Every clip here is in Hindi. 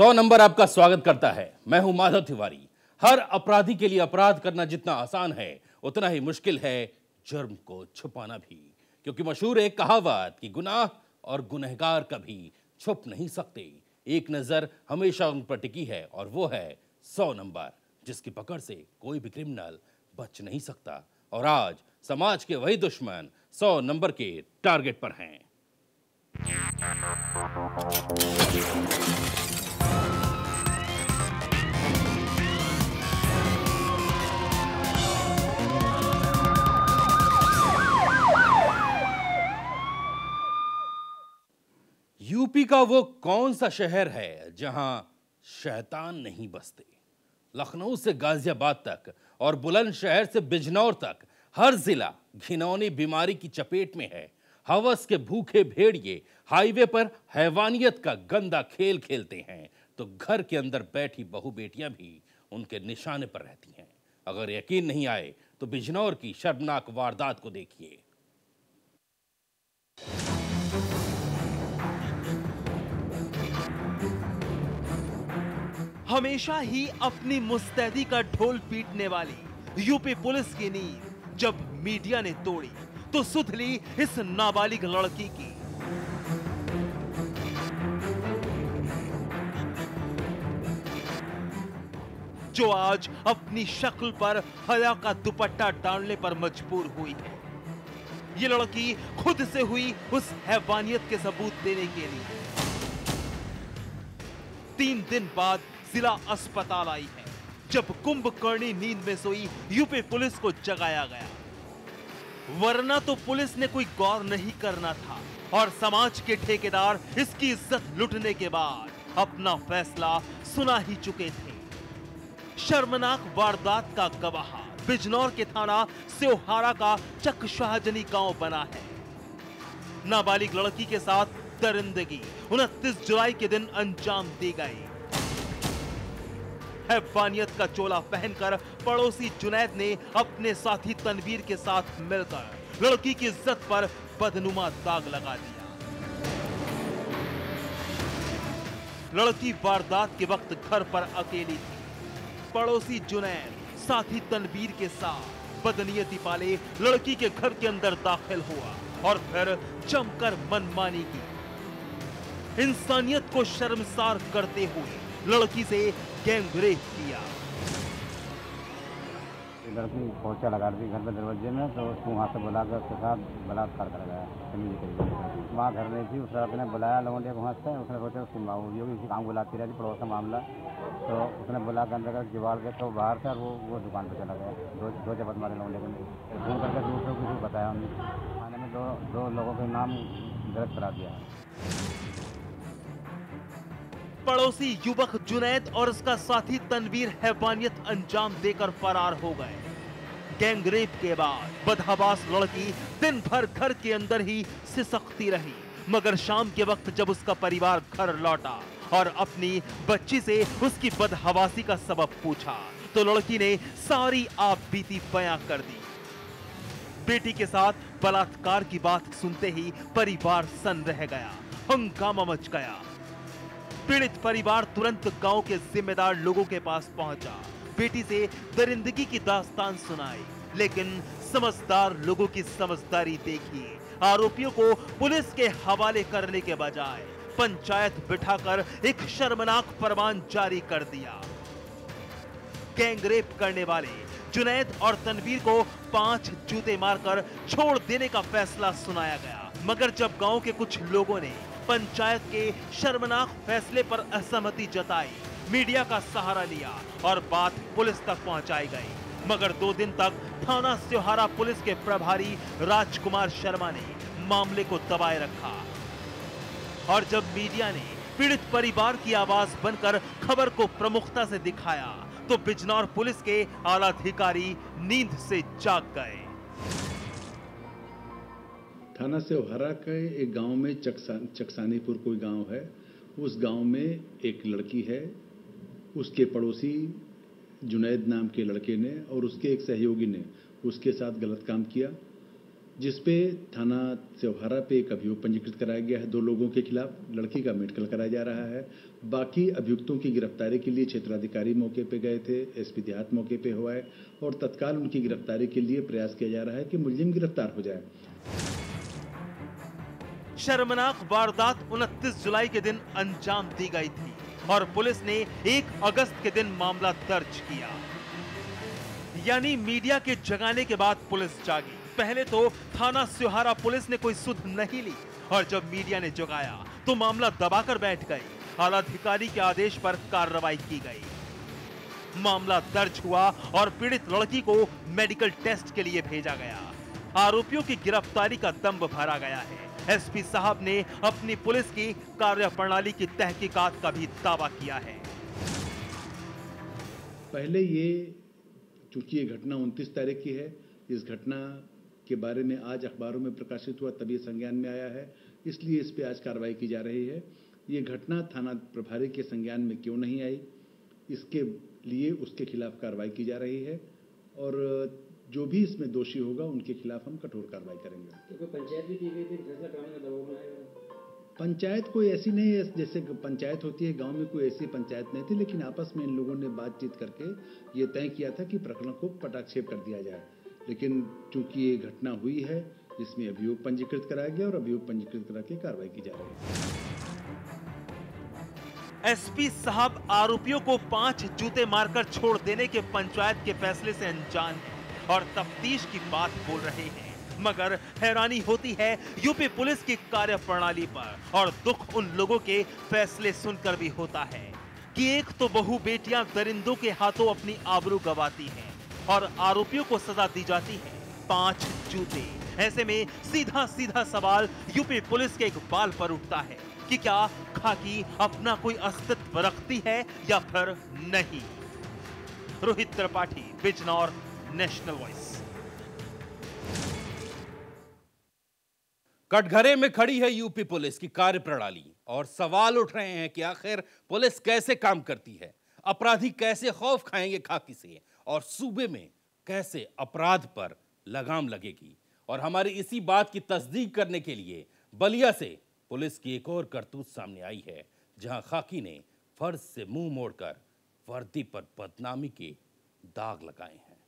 100 नंबर आपका स्वागत करता है। मैं हूं माधव तिवारी। हर अपराधी के लिए अपराध करना जितना आसान है उतना ही मुश्किल है जुर्म को छुपाना भी, क्योंकि मशहूर एक कहावत कि गुनाह और गुनहगार कभी छुप नहीं सकते। एक नजर हमेशा उन पर टिकी है और वो है 100 नंबर, जिसकी पकड़ से कोई भी क्रिमिनल बच नहीं सकता। और आज समाज के वही दुश्मन 100 नंबर के टारगेट पर हैं। यूपी का वो कौन सा शहर है जहां शैतान नहीं बसते? लखनऊ से गाजियाबाद तक और बुलंदशहर से बिजनौर तक हर जिला घिनौनी बीमारी की चपेट में है। हवस के भूखे भेड़िए हाईवे पर हैवानियत का गंदा खेल खेलते हैं तो घर के अंदर बैठी बहू बेटियां भी उनके निशाने पर रहती हैं। अगर यकीन नहीं आए तो बिजनौर की शर्मनाक वारदात को देखिए। हमेशा ही अपनी मुस्तैदी का ढोल पीटने वाली यूपी पुलिस की नींद जब मीडिया ने तोड़ी तो सुध ली इस नाबालिग लड़की की। जो आज अपनी शक्ल पर हया का दुपट्टा डालने पर मजबूर हुई है। ये लड़की खुद से हुई उस हैवानियत के सबूत देने के लिए 3 दिन बाद जिला अस्पताल आई है, जब कुंभकर्णी नींद में सोई यूपी पुलिस को जगाया गया। वरना तो पुलिस ने कोई गौर नहीं करना था और समाज के ठेकेदार इसकी इज्जत लुटने के बाद अपना फैसला सुना ही चुके थे। शर्मनाक वारदात का गवाह बिजनौर के थाना सेवहारा का चकशाहजनी गांव बना है। नाबालिग लड़की के साथ दरिंदगी 29 जुलाई के दिन अंजाम दी गई। हैवानियत का चोला पहनकर पड़ोसी जुनैद ने अपने साथी तनवीर के साथ मिलकर लड़की की इज्जत पर बदनुमा दाग लगा दिया। लड़की वारदात के वक्त घर पर अकेली थी। पड़ोसी जुनैद साथी तनवीर के साथ बदनीयती पाले लड़की के घर के अंदर दाखिल हुआ और फिर जमकर मनमानी की। इंसानियत को शर्मसार करते हुए लड़की से गैंग रेप किया। लड़की पोछा लगा रही थी घर पे दरवाजे में, तो उसको वहाँ से बुलाकर उसके साथ बलात्कार कर गया। माँ घर नहीं थी, उस रात ने बुलाया लोगों ने वहाँ से। उसने सोचा उसकी माँ होगी, इसी काम बुलाती रहती पड़ोस का मामला, तो उसने बुला कर अंदर जुगाड़ के तो बाहर से वो दुकान पर चला गया। दो चपत मारे लोगों ने फोन करके दूसरों को कुछ बताया। उन्होंने थाने में दो लोगों के नाम दर्ज करा दिया है। पड़ोसी युवक जुनैद और उसका साथी तनवीर हैवानियत अंजाम देकर फरार हो गए। गैंग रेप के बाद बदहवास लड़की दिन भर घर के अंदर ही सिसकती रही, मगर शाम के वक्त जब उसका परिवार घर लौटा और अपनी बच्ची से उसकी बदहवासी का सबब पूछा तो लड़की ने सारी आप बीती बयां कर दी। बेटी के साथ बलात्कार की बात सुनते ही परिवार सन्न रह गया, हंगामा मच गया। पीड़ित परिवार तुरंत गांव के जिम्मेदार लोगों के पास पहुंचा, बेटी से दरिंदगी की दास्तान सुनाई, लेकिन समझदार लोगों की समझदारी देखिए। आरोपियों को पुलिस के हवाले करने के बजाय पंचायत बिठाकर एक शर्मनाक फरमान जारी कर दिया। गैंग रेप करने वाले जुनैद और तनवीर को 5 जूते मारकर छोड़ देने का फैसला सुनाया गया, मगर जब गांव के कुछ लोगों ने पंचायत के शर्मनाक फैसले पर असहमति जताई, मीडिया का सहारा लिया और बात पुलिस तक पहुंचाई गई। मगर 2 दिन तक थाना सेवहारा पुलिस के प्रभारी राजकुमार शर्मा ने मामले को दबाए रखा और जब मीडिया ने पीड़ित परिवार की आवाज बनकर खबर को प्रमुखता से दिखाया तो बिजनौर पुलिस के आला अधिकारी नींद से जाग गए। थाना सेवहारा के एक गांव में चकसानीपुर कोई गांव है। उस गांव में एक लड़की है, उसके पड़ोसी जुनैद नाम के लड़के ने और उसके एक सहयोगी ने उसके साथ गलत काम किया, जिसपे थाना सेवहारा पे एक अभियोग पंजीकृत कराया गया है 2 लोगों के खिलाफ। लड़की का मेडिकल कराया जा रहा है बाकी अभियुक्तों की गिरफ्तारी के लिए क्षेत्राधिकारी मौके पे गए थे, एसपी देहात मौके पे हुआ है और तत्काल उनकी गिरफ्तारी के लिए प्रयास किया जा रहा है कि मुलजिम गिरफ्तार हो जाए। शर्मनाक वारदात 29 जुलाई के दिन अंजाम दी गई थी और पुलिस ने 1 अगस्त के दिन मामला दर्ज किया। यानी मीडिया के जगाने के बाद पुलिस जागी। पहले तो थाना स्योहारा पुलिस ने कोई सुध नहीं ली और जब मीडिया ने जगाया तो मामला दबाकर बैठ गई। आलाधिकारी के आदेश पर कार्रवाई की गई। मामला दर्ज हुआ और पीड़ित लड़की को मेडिकल टेस्ट के लिए भेजा गया। आरोपियों की गिरफ्तारी का दंभ भरा गया है। एसपी साहब ने अपनी पुलिस की कार्यप्रणाली की तहकीकात का भी दावा किया है। पहले ये चूंकि ये घटना 29 तारीख की है, इस घटना के बारे में आज अखबारों में प्रकाशित हुआ तभी संज्ञान में आया है, इसलिए इस पे आज कार्रवाई की जा रही है। ये घटना थाना प्रभारी के संज्ञान में क्यों नहीं आई, इसके लिए उसके खिलाफ कार्रवाई की जा रही है और जो भी इसमें दोषी होगा उनके खिलाफ हम कठोर कार्रवाई करेंगे। तो पंचायत भी की गई थी, फैसला कराने का दबाव बनाया। पंचायत कोई ऐसी नहीं है, जैसे पंचायत होती है गांव में, कोई ऐसी पंचायत नहीं थी, लेकिन आपस में इन लोगों ने बातचीत करके ये तय किया था कि प्रकरण को पटाक्षेप कर दिया जाए। लेकिन चूंकि ये घटना हुई है, इसमें अभियोग पंजीकृत कराया गया और अभियोग पंजीकृत करा के कार्रवाई की जा रही है। एसपी साहब आरोपियों को 5 जूते मारकर छोड़ देने के पंचायत के फैसले से अनजान हैं और तफ्तीश की बात बोल रहे हैं, मगर हैरानी होती है यूपी पुलिस की कार्यप्रणाली पर और दुख उन लोगों के फैसले सुनकर भी होता है कि एक तो बहू बेटियां दरिंदों के हाथों अपनी आबरू गंवाती हैं और आरोपियों को सजा दी जाती है 5 जूते। ऐसे में सीधा सीधा सवाल यूपी पुलिस के इकबाल पर उठता है कि क्या खाकी अपना कोई अस्तित्व रखती है या फिर नहीं। Rohit Tripathi, Bijnor, national voice. कटघरे में खड़ी है यूपी पुलिस की कार्यप्रणाली और सवाल उठ रहे हैं कि आखिर पुलिस कैसे काम करती है, अपराधी कैसे खौफ खाएंगे खाकी से और सूबे में कैसे अपराध पर लगाम लगेगी। और हमारी इसी बात की तस्दीक करने के लिए बलिया से पुलिस की एक और करतूत सामने आई है, जहां खाकी ने फर्ज से मुंह मोड़कर वर्दी पर बदनामी के दाग लगाए हैं।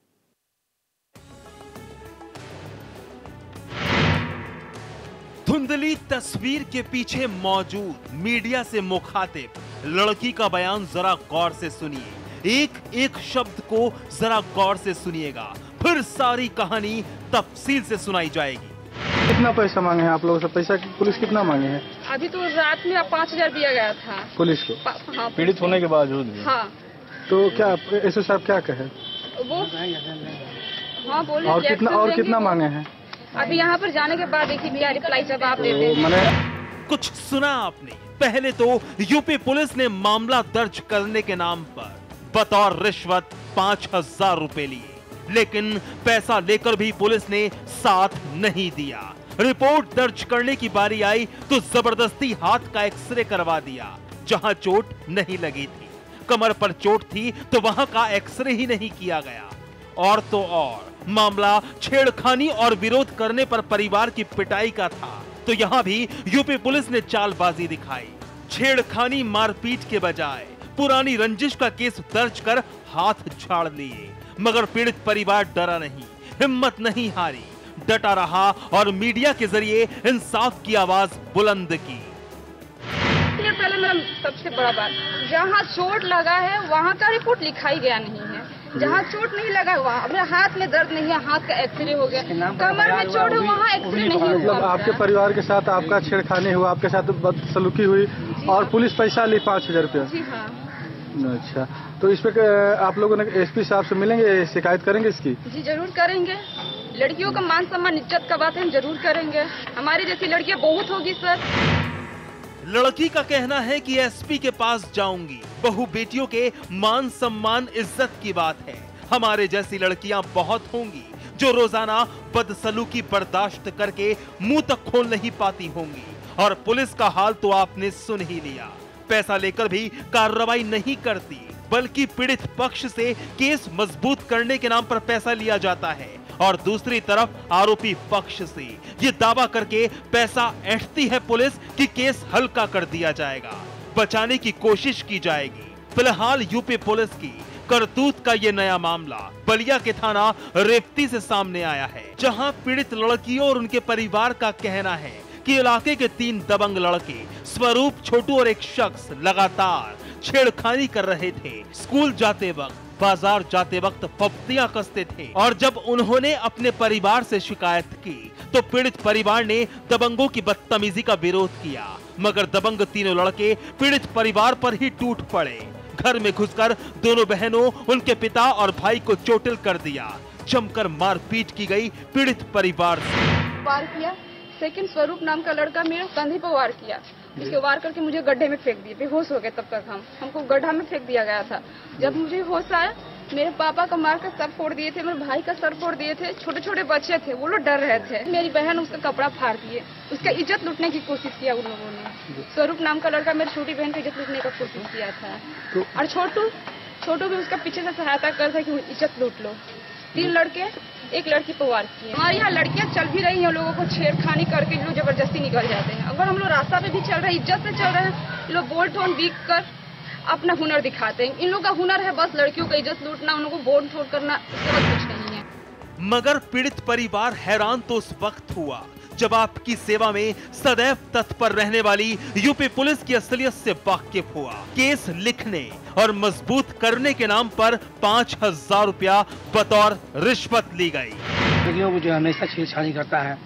धुंधली तस्वीर के पीछे मौजूद मीडिया से मुखातिब लड़की का बयान जरा गौर से सुनिए। एक एक शब्द को जरा गौर से सुनिएगा, फिर सारी कहानी तफसील से सुनाई जाएगी। कितना पैसा मांगे हैं आप लोगों से? पैसा पुलिस कितना मांगे हैं? अभी तो रात में 5000 दिया गया था पुलिस को। हाँ, पीड़ित होने के बावजूद? हाँ। तो क्या एसओ साहब क्या कहे वो? हाँ बोले। और कितना मांगे हैं? अभी यहाँ पर जाने के बाद देखिए क्या रिप्लाई जवाब देते हैं। कुछ सुना आपने? पहले तो यूपी पुलिस ने मामला दर्ज करने के नाम पर बतौर रिश्वत 5000 रुपए लिए, लेकिन पैसा लेकर भी पुलिस ने साथ नहीं दिया। रिपोर्ट दर्ज करने की बारी आई तो जबरदस्ती हाथ का एक्सरे करवा दिया जहां चोट नहीं लगी थी। कमर पर चोट थी तो वहां का एक्सरे ही नहीं किया गया। और तो और मामला छेड़खानी और विरोध करने पर परिवार की पिटाई का था, तो यहां भी यूपी पुलिस ने चालबाजी दिखाई। छेड़खानी मारपीट के बजाय पुरानी रंजिश का केस दर्ज कर हाथ झाड़ लिए, मगर पीड़ित परिवार डरा नहीं, हिम्मत नहीं हारी, डटा रहा और मीडिया के जरिए इंसाफ की आवाज बुलंद की। पहले मेरा सबसे बड़ा बात, जहाँ चोट लगा है वहाँ का रिपोर्ट लिखाई गया नहीं है, जहाँ चोट नहीं लगा वहाँ मेरे हाथ में दर्द नहीं है, हाथ का एक्सरे हो गया, कमर में चोट है वहाँ एक्सरे नहीं हुआ। मतलब आपके परिवार के साथ आपका छेड़खानी हुआ, आपके साथ बदसलूकी हुई और पुलिस पैसा ली 5000 रुपया? जी हाँ। अच्छा, तो इस पे आप लोगों ने एसपी साहब से मिलेंगे, शिकायत करेंगे इसकी? जी जरूर करेंगे। लड़कियों का मान सम्मान इज्जत का बात है, हम जरूर करेंगे। हमारी जैसी लड़कियां बहुत होगी सर। लड़की का कहना है कि एसपी के पास जाऊंगी, बहू बेटियों के मान सम्मान इज्जत की बात है। हमारे जैसी लड़कियां बहुत होंगी जो रोजाना बदसलूकी बर्दाश्त करके मुंह तक खोल नहीं पाती होंगी। और पुलिस का हाल तो आपने सुन ही लिया, पैसा लेकर भी कार्रवाई नहीं करती, बल्कि पीड़ित पक्ष से केस मजबूत करने के नाम पर पैसा लिया जाता है और दूसरी तरफ आरोपी पक्ष से ये दावा करके पैसा ऐंठती है पुलिस कि केस हल्का कर दिया जाएगा। बचाने की कोशिश की जाएगी। फिलहाल यूपी पुलिस की करतूत का ये नया मामला बलिया के थाना रेवती से सामने आया है, जहां पीड़ित लड़कियों और उनके परिवार का कहना है कि इलाके के 3 दबंग लड़के स्वरूप, छोटू और एक शख्स लगातार छेड़खानी कर रहे थे। स्कूल जाते वक्त, बाजार जाते वक्त फप्तियां कसते थे और जब उन्होंने अपने परिवार से शिकायत की तो पीड़ित परिवार ने दबंगों की बदतमीजी का विरोध किया, मगर दबंग तीनों लड़के पीड़ित परिवार पर ही टूट पड़े। घर में घुसकर दोनों बहनों, उनके पिता और भाई को चोटिल कर दिया। जमकर मारपीट की गई पीड़ित परिवार से। वार किया, सेकंड स्वरूप नाम का लड़का मेरे कंधे पर वार किया, उसके वार करके मुझे गड्ढे में फेंक दिए। बेहोश हो गए तब तक हमको गड्ढा में फेंक दिया गया था। जब मुझे होश आया, मेरे पापा का मार कर सर फोड़ दिए थे, मेरे भाई का सर फोड़ दिए थे। छोटे छोटे बच्चे थे, वो लोग डर रहे थे। मेरी बहन उसका कपड़ा फाड़ दिए, उसका इज्जत लूटने की कोशिश किया उन लोगों ने। स्वरूप नाम का लड़का मेरी छोटी बहन की इज्जत लूटने का कोशिश किया था और छोटू भी उसका पीछे से सहायता कर था कि इज्जत लूट लो। 3 लड़के, एक लड़की पर वार किए। हमारे यहाँ लड़कियां चल भी रही हैं, लोगों को छेड़खानी करके लोग जबरदस्ती निकल जाते हैं। अगर हम लोग रास्ता पे भी चल रहे हैं, इज्जत से चल रहे हैं, लोग बोल ठोन बीक कर अपना हुनर दिखाते हैं। इन लोगों का हुनर है बस लड़कियों का इज्जत लूटना, उन लोगों को बोल ठोन करना, इसके बाद कुछ नहीं है। मगर पीड़ित परिवार हैरान तो उस वक्त हुआ जब आपकी सेवा में सदैव तत्पर रहने वाली यूपी पुलिस की असलियत से वाकिफ हुआ। केस लिखने और मजबूत करने के नाम पर 5000 रुपया बतौर रिश्वत ली गई। लड़कियों को जो हमेशा छेड़छाड़ी करता है,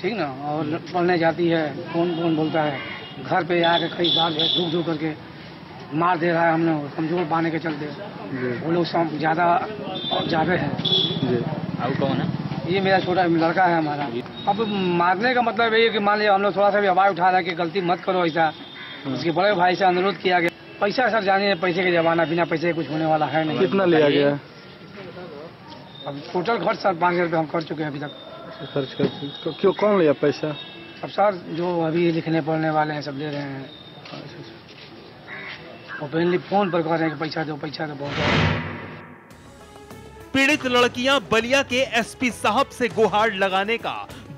ठीक ना, और पढ़ने जाती है, फोन बोलता है, घर पे आके कई बार धूप करके मार दे रहा है। हम लोग कमजोर पाने के चलते वो लोग सब ज्यादा है। अब कौन है? ये मेरा छोटा लड़का है हमारा। अब मारने का मतलब ये है कि मान लिया हम लोग थोड़ा सा भी आवाज उठा रहे हैं कि गलती मत करो ऐसा। उसके बड़े भाई से अनुरोध किया गया। पैसा सर जानिए, पैसे के जमाना, बिना पैसे कुछ होने वाला है नहीं। कितना लिया गया? अब टोटल खर्च सर 5000 रुपये हम कर चुके हैं अभी तक। खर्च कर क्यों? कौन लिया पैसा? अब सर जो अभी लिखने पढ़ने वाले हैं सब ले रहे हैं। ओपनली फोन पर कह रहे हैं कि पैसा दो बहुत। पीड़ित लड़कियां बलिया के एसपी साहब से गुहार लगाने का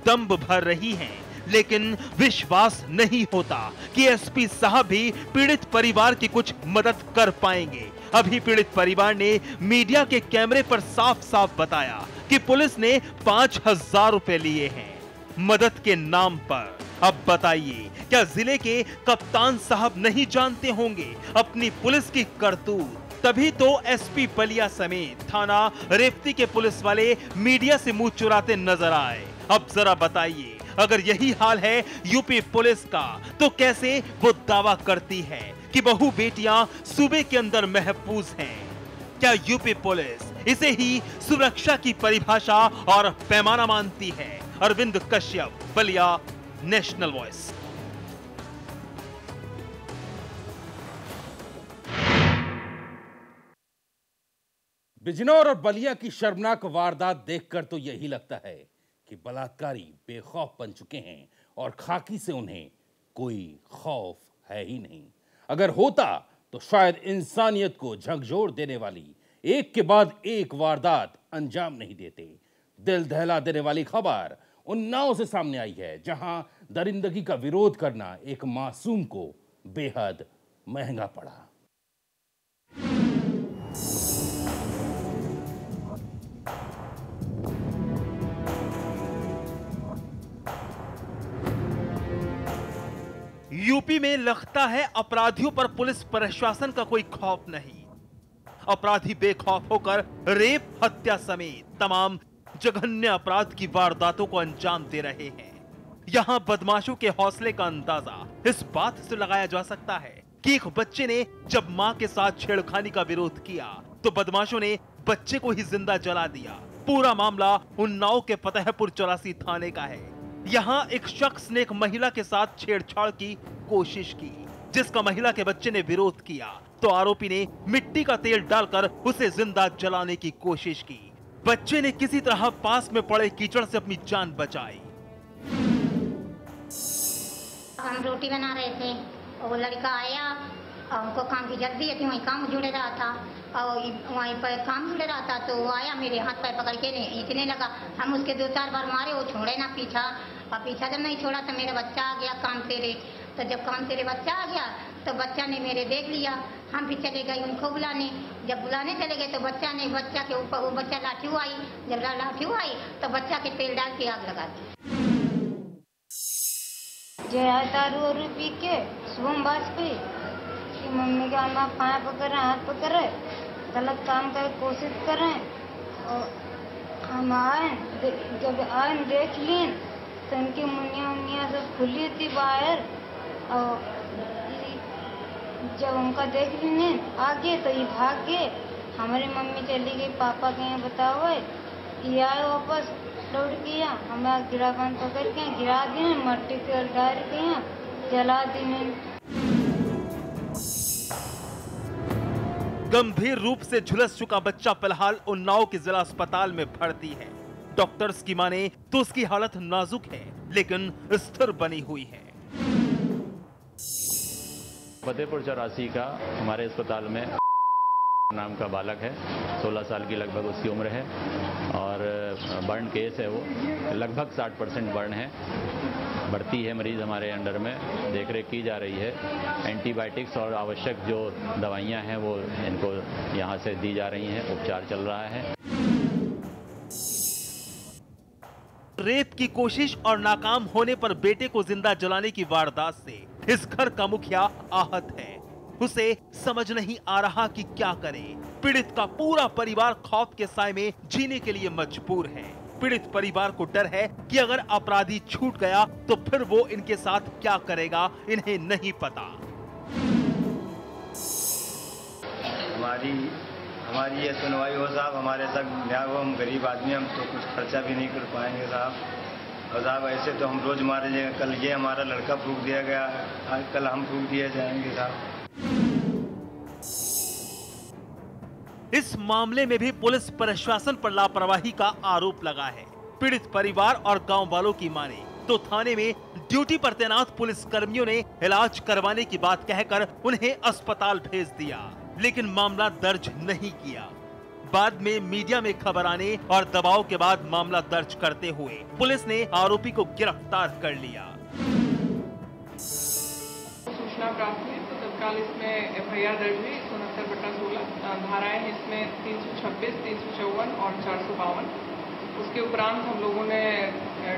दम्भ भर रही हैं, लेकिन विश्वास नहीं होता कि एसपी साहब भी पीड़ित परिवार की कुछ मदद कर पाएंगे। अभी पीड़ित परिवार ने मीडिया के कैमरे पर साफ साफ बताया कि पुलिस ने 5000 रुपए लिए हैं मदद के नाम पर। अब बताइए, क्या जिले के कप्तान साहब नहीं जानते होंगे अपनी पुलिस की करतूत? तभी तो एसपी बलिया समेत थाना रेवती के पुलिस वाले मीडिया से मुंह चुराते नजर आए। अब जरा बताइए, अगर यही हाल है यूपी पुलिस का, तो कैसे वो दावा करती है कि बहू बेटियां सूबे के अंदर महफूज हैं? क्या यूपी पुलिस इसे ही सुरक्षा की परिभाषा और पैमाना मानती है? Arvind Kashyap, Ballia, national voice. बिजनौर और बलिया की शर्मनाक वारदात देखकर तो यही लगता है कि बलात्कारी बेखौफ बन चुके हैं और खाकी से उन्हें कोई खौफ है ही नहीं। अगर होता तो शायद इंसानियत को झकझोर देने वाली एक के बाद एक वारदात अंजाम नहीं देते। दिल दहला देने वाली खबर उन्नाव से सामने आई है, जहां दरिंदगी का विरोध करना एक मासूम को बेहद महंगा पड़ा। यूपी में लगता है अपराधियों पर पुलिस प्रशासन का कोई खौफ नहीं। अपराधी बेखौफ होकर रेप, हत्या समेत तमाम जघन्य अपराध की वारदातों को अंजाम दे रहे हैं। यहाँ बदमाशों के हौसले का अंदाजा इस बात से लगाया जा सकता है कि एक बच्चे ने जब मां के साथ छेड़खानी का विरोध किया तो बदमाशों ने बच्चे को ही जिंदा जला दिया। पूरा मामला उन्नाव के फतेहपुर 84 थाने का है। यहाँ एक शख्स ने एक महिला के साथ छेड़छाड़ की कोशिश की, जिसका महिला के बच्चे ने विरोध किया तो आरोपी ने मिट्टी का तेल डालकर उसे जिंदा जलाने की कोशिश की। बच्चे ने किसी तरह पास में पड़े कीचड़ से अपनी जान बचाई। हम रोटी बना रहे थे और वो लड़का आया और उनको काम की जल्दी थी, वहीं काम जुड़े रहा था और वहीं पर काम जुड़े रहा था तो वो आया मेरे हाथ पैर पकड़ के इतने लगा। हम उसके 2-4 बार मारे, वो छोड़े ना पीछा, और पीछा जब नहीं छोड़ा तो मेरा बच्चा आ गया काम से रे तो जब काम से बच्चा आ गया तो बच्चा ने मेरे देख लिया, हम भी चले गए उनको बुलाने। जब बुलाने चले गए तो बच्चा के ऊपर वो बच्चा लाठी आई। जब लाठी आई तो बच्चा के तेल डाल के आग लगा दी। जया दारू और पी के शुभम वाजपेयी की मम्मी का हम पाँव पकड़ रहे, हाथ पकड़ रहे, गलत काम कर कोशिश कर रहे हैं। और हम आए, जब आए देख लिए तो उनकी मुनिया सब खुली थी बाहर। और जब उनका देख लिए आगे तो ये भाग गए। हमारी मम्मी चली गई पापा के यहाँ बताओ, ये आए वापस दौड़ किया, हमें गिराबान पकड़ के गिरा दिए, मट्टी से डाल के जला दिए। गंभीर रूप से झुलस चुका बच्चा फिलहाल उन्नाव के जिला अस्पताल में भर्ती है। डॉक्टर्स की माने तो उसकी हालत नाजुक है लेकिन स्थिर बनी हुई है। फतेहपुर 84 का हमारे अस्पताल में नाम का बालक है, 16 साल की लगभग उसकी उम्र है और बर्न केस है, वो लगभग 60% बर्न है। भर्ती है मरीज हमारे अंडर में, देखरेख की जा रही है। एंटीबायोटिक्स और आवश्यक जो दवाइयां हैं वो इनको यहाँ से दी जा रही हैं, उपचार चल रहा है। रेप की कोशिश और नाकाम होने पर बेटे को जिंदा जलाने की वारदात से इस घर का मुखिया आहत है। उसे समझ नहीं आ रहा कि क्या करे। पीड़ित का पूरा परिवार खौफ के साए में जीने के लिए मजबूर है। पीड़ित परिवार को डर है कि अगर अपराधी छूट गया तो फिर वो इनके साथ क्या करेगा, इन्हें नहीं पता। हमारी ये सुनवाई हो साहब, हमारे तक न्याय हो। हम गरीब आदमी, हम तो कुछ खर्चा भी नहीं कर पाएंगे साहब। और साहब ऐसे तो हम रोज मारे जाएंगे। कल ये हमारा लड़का फूंक दिया गया, आज कल हम फूंक दिए जाएंगे साहब। इस मामले में भी पुलिस प्रशासन पर लापरवाही का आरोप लगा है। पीड़ित परिवार और गांव वालों की माने तो थाने में ड्यूटी पर तैनात पुलिस कर्मियों ने इलाज करवाने की बात कहकर उन्हें अस्पताल भेज दिया, लेकिन मामला दर्ज नहीं किया। बाद में मीडिया में खबर आने और दबाव के बाद मामला दर्ज करते हुए पुलिस ने आरोपी को गिरफ्तार कर लिया। सूचना प्राप्त हुई तो तत्काल इसमें FIR दर्ज हुई 69/16। धाराएं इसमें 326, 354 और 452। उसके उपरांत हम लोगों ने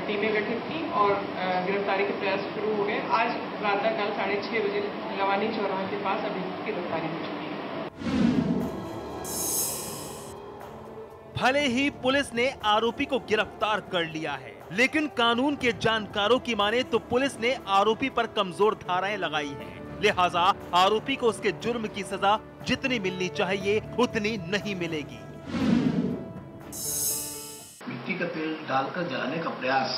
टीमें गठित की और गिरफ्तारी के प्रयास शुरू हो गए। आज प्रातःकाल 6:30 बजे लवानी चौराहा के पास अभियुक्त की गिरफ्तारी हो चुकी है। भले ही पुलिस ने आरोपी को गिरफ्तार कर लिया है, लेकिन कानून के जानकारों की माने तो पुलिस ने आरोपी पर कमजोर धाराएं लगाई हैं। लिहाजा आरोपी को उसके जुर्म की सजा जितनी मिलनी चाहिए उतनी नहीं मिलेगी। मिट्टी का तेल डालकर जलाने का प्रयास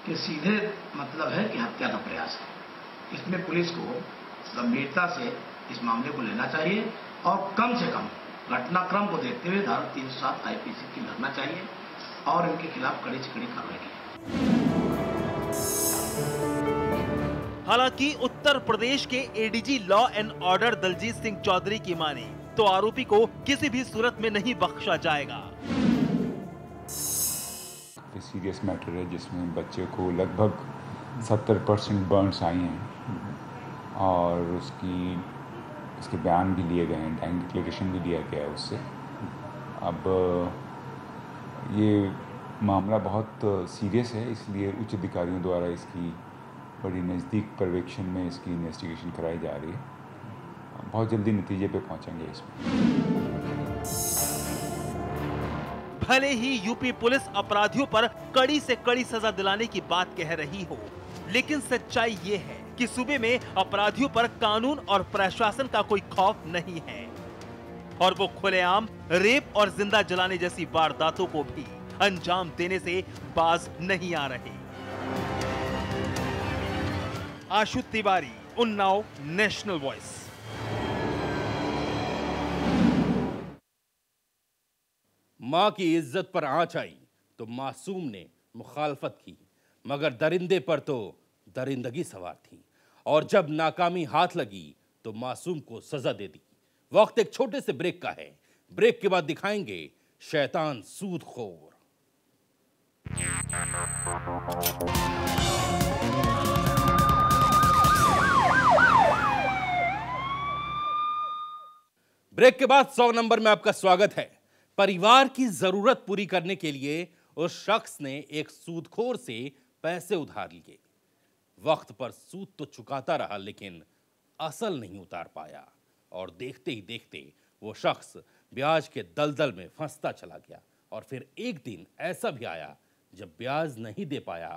के सीधे मतलब है कि हत्या का प्रयास है। इसमें पुलिस को गंभीरता से इस मामले को लेना चाहिए और कम से कम घटनाक्रम को देखते हुए धारा 307 IPC की लगना चाहिए और इनके खिलाफ कड़ी से कड़ी कार्रवाई की। हालांकि उत्तर प्रदेश के ADG law and order Daljeet Singh Chaudhary की माने तो आरोपी को किसी भी सूरत में नहीं बख्शा जाएगा। सीरियस मैटर है जिसमें बच्चे को लगभग 70% बर्न्स आई हैं और उसके बयान भी लिए गए हैं, गैंग डिक्लेरेशन भी दिया गया है उससे। अब ये मामला बहुत सीरियस है, इसलिए उच्च अधिकारियों द्वारा इसकी बड़ी नज़दीक पर्यवेक्षण में इसकी इन्वेस्टिगेशन कराई जा रही है। बहुत जल्दी नतीजे पे पहुंचेंगे इसमें। भले ही यूपी पुलिस अपराधियों पर कड़ी से कड़ी सजा दिलाने की बात कह रही हो, लेकिन सच्चाई ये है कि सूबे में अपराधियों पर कानून और प्रशासन का कोई खौफ नहीं है और वो खुलेआम रेप और जिंदा जलाने जैसी वारदातों को भी अंजाम देने से बाज नहीं आ रहे। आशु तिवारी, उन्नाव, नेशनल वॉइस। मां की इज्जत पर आंच आई तो मासूम ने मुखालफत की, मगर दरिंदे पर तो दरिंदगी सवार थी और जब नाकामी हाथ लगी तो मासूम को सजा दे दी। वक्त एक छोटे से ब्रेक का है। ब्रेक के बाद दिखाएंगे शैतान सूदखोर। ब्रेक के बाद 100 नंबर में आपका स्वागत है। परिवार की जरूरत पूरी करने के लिए उस शख्स ने एक सूदखोर से पैसे उधार लिए। वक्त पर सूद तो चुकाता रहा, लेकिन असल नहीं उतार पाया और देखते ही देखते वो शख्स ब्याज के दलदल में फंसता चला गया। और फिर एक दिन ऐसा भी आया जब ब्याज नहीं दे पाया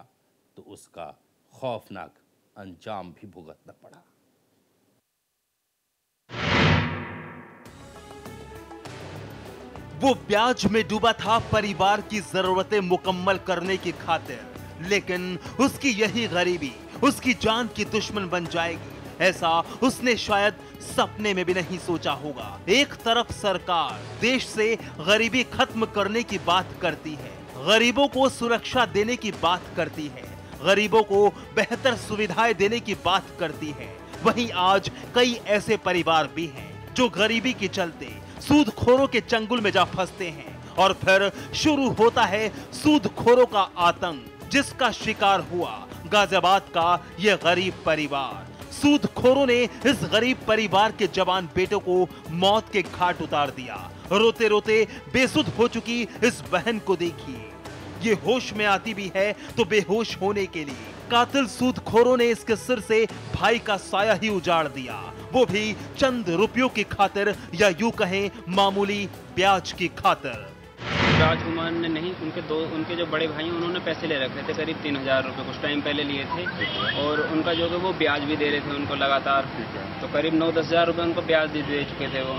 तो उसका खौफनाक अंजाम भी भुगतना पड़ा। वो ब्याज में डूबा था परिवार की जरूरतें मुकम्मल करने की खातिर, लेकिन उसकी यही गरीबी उसकी जान की दुश्मन बन जाएगी, ऐसा उसने शायद सपने में भी नहीं सोचा होगा। एक तरफ सरकार देश से गरीबी खत्म करने की बात करती है, गरीबों को सुरक्षा देने की बात करती है, गरीबों को बेहतर सुविधाएं देने की बात करती है। वहीं आज कई ऐसे परिवार भी हैं जो गरीबी के चलते सूदखोरों के चंगुल में जा फंसते हैं और फिर शुरू होता है सूदखोरों का आतंक, जिसका शिकार हुआ गाजियाबाद का यह गरीब परिवार। सूदखोरों ने इस गरीब परिवार के जवान बेटों को मौत के घाट उतार दिया। रोते रोते बेसुध हो चुकी इस बहन को देखिए, ये होश में आती भी है तो बेहोश होने के लिए। कातिल सूदखोरों ने इसके सिर से भाई का साया ही उजाड़ दिया, वो भी चंद रुपयों की खातिर, या यूं कहें मामूली ब्याज की खातिर। राजकुमार ने नहीं, उनके जो बड़े भाई उन्होंने पैसे ले रखे थे, करीब 3000 रुपये कुछ टाइम पहले लिए थे, और उनका जो है वो ब्याज भी दे रहे थे उनको लगातार, तो करीब 9-10 हज़ार रुपये उनको ब्याज दे चुके थे वो।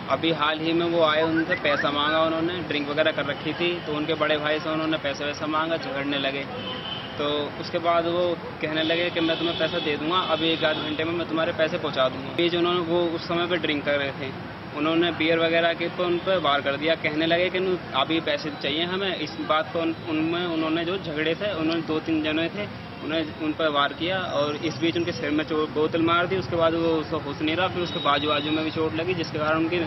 अभी हाल ही में वो आए, उनसे पैसा मांगा, उन्होंने ड्रिंक वगैरह कर रखी थी, तो उनके बड़े भाई से उन्होंने पैसा वैसा मांगा, झगड़ने लगे। तो उसके बाद वो कहने लगे कि मैं तुम्हें पैसा दे दूंगा, अभी 1-8 घंटे में मैं तुम्हारे पैसे पहुंचा दूंगा। बीच उन्होंने वो उस समय पे ड्रिंक कर रहे थे, उन्होंने बियर वगैरह के तो उन पर वार कर दिया, कहने लगे कि अभी पैसे चाहिए हमें। इस बात को उनमें उन्होंने जो झगड़े थे, उन्होंने 2-3 जने थे, उन्हें उन पर वार किया और इस बीच उनके सिर में बोतल मार दी। उसके बाद वो उसको होश नहीं रहा, फिर उसके बाजू में भी चोट लगी, जिसके कारण उनकी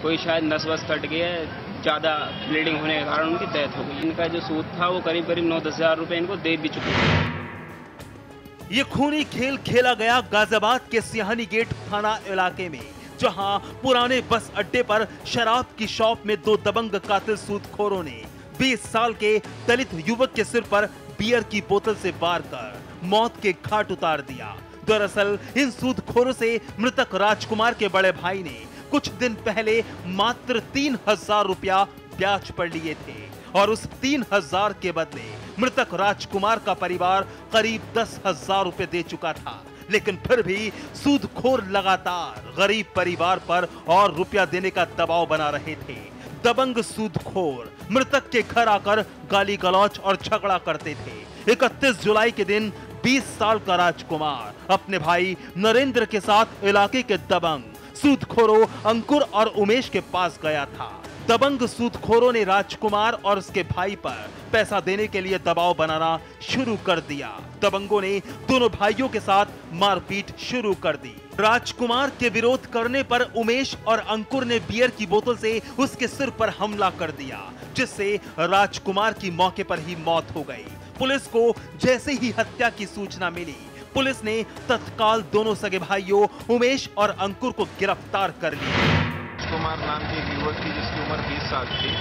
कोई शायद नस वस कट गई है, ज्यादा ब्लीडिंग होने के कारण उनकी डेथ हो गई। इनका जो सूद था वो करीब 9-10 हज़ार रुपये इनको दे भी चुके थे। ये खूनी खेल खेला गया गाजियाबाद के सियानी गेट थाना इलाके में, जहां पुराने बस अड्डे पर शराब की शॉप में 2 दबंग कातिल सूदखोरों ने 20 साल के दलित युवक के सिर पर बियर की बोतल से वार कर मौत के घाट उतार दिया। दरअसल इन सूदखोरों से मृतक राजकुमार के बड़े भाई ने कुछ दिन पहले मात्र 3000 रुपया ब्याज पर लिए थे और उस 3000 के बदले मृतक राजकुमार का परिवार करीब 10,000 रुपए दे चुका था। लेकिन फिर भी सूदखोर लगातार गरीब परिवार पर और रुपया देने का दबाव बना रहे थे। दबंग सूदखोर मृतक के घर आकर गाली गलौज और झगड़ा करते थे। 31 जुलाई के दिन 20 साल का राजकुमार अपने भाई नरेंद्र के साथ इलाके के दबंग सूदखोरों अंकुर और उमेश के पास गया था। दबंग सूदखोरों ने राजकुमार और उसके भाई पर पैसा देने के लिए दबाव बनाना शुरू कर दिया। दबंगों ने दोनों भाइयों के साथ मारपीट शुरू कर दी। राजकुमार के विरोध करने पर उमेश और अंकुर ने बियर की बोतल से उसके सिर पर हमला कर दिया, जिससे राजकुमार की मौके पर ही मौत हो गई। पुलिस को जैसे ही हत्या की सूचना मिली, पुलिस ने तत्काल दोनों सगे भाइयों उमेश और अंकुर को गिरफ्तार कर लिया। राजकुमार नाम के युवक की जिसकी उम्र 20 साल थी,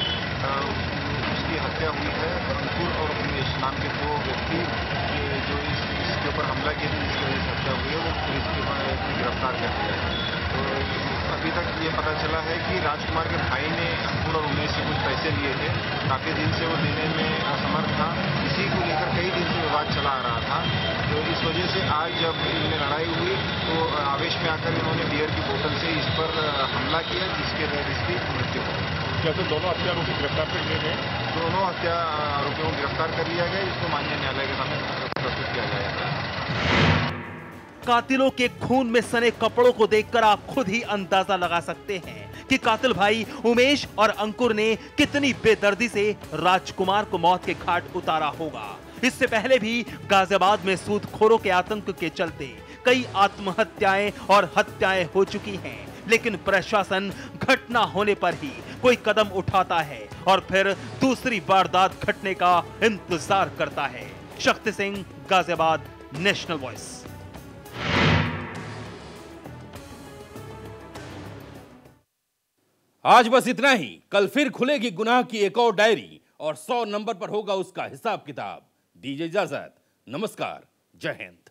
उसकी हत्या हुई है। अंकुर और उमेश नाम के 2 व्यक्ति जो इसके ऊपर हमला किए थे, जिसकी वजह से हत्या हुई है, वो पुलिस के गिरफ्तार कर लिया है। तो अभी तक ये पता चला है कि राजकुमार के भाई ने अंकुर और उमेश से कुछ पैसे लिए थे, काफी दिन से वो देने में असमर्थ था। इसी को लेकर कई दिन से विवाद चला आ रहा था। तो इस वजह से आज जब इनमें लड़ाई हुई तो आवेश में आकर इन्होंने बियर की बोतल से इस पर हमला किया, जिसके तहत इसकी मृत्यु हो गई। क्या तो दोनों हत्या आरोपी गिरफ्तार कर लिए गए? दोनों हत्या आरोपियों को गिरफ्तार कर लिया गया। इसको माननीय न्यायालय के सामने प्रस्तुत किया जाएगा। कातिलों के खून में सने कपड़ों को देखकर आप खुद ही अंदाजा लगा सकते हैं कि कातिल भाई उमेश और अंकुर ने कितनी बेदर्दी से राजकुमार को मौत के घाट उतारा होगा। इससे पहले भी गाजियाबाद में सूदखोरों के आतंक के चलते कई आत्महत्याएं और हत्याएं हो चुकी हैं, लेकिन प्रशासन घटना होने पर ही कोई कदम उठाता है और फिर दूसरी वारदात घटने का इंतजार करता है। Shakti Singh, Ghaziabad, national voice. आज बस इतना ही। कल फिर खुलेगी गुनाह की एक और डायरी और 100 नंबर पर होगा उसका हिसाब किताब। दीजिए इजाजत, नमस्कार, जय हिंद।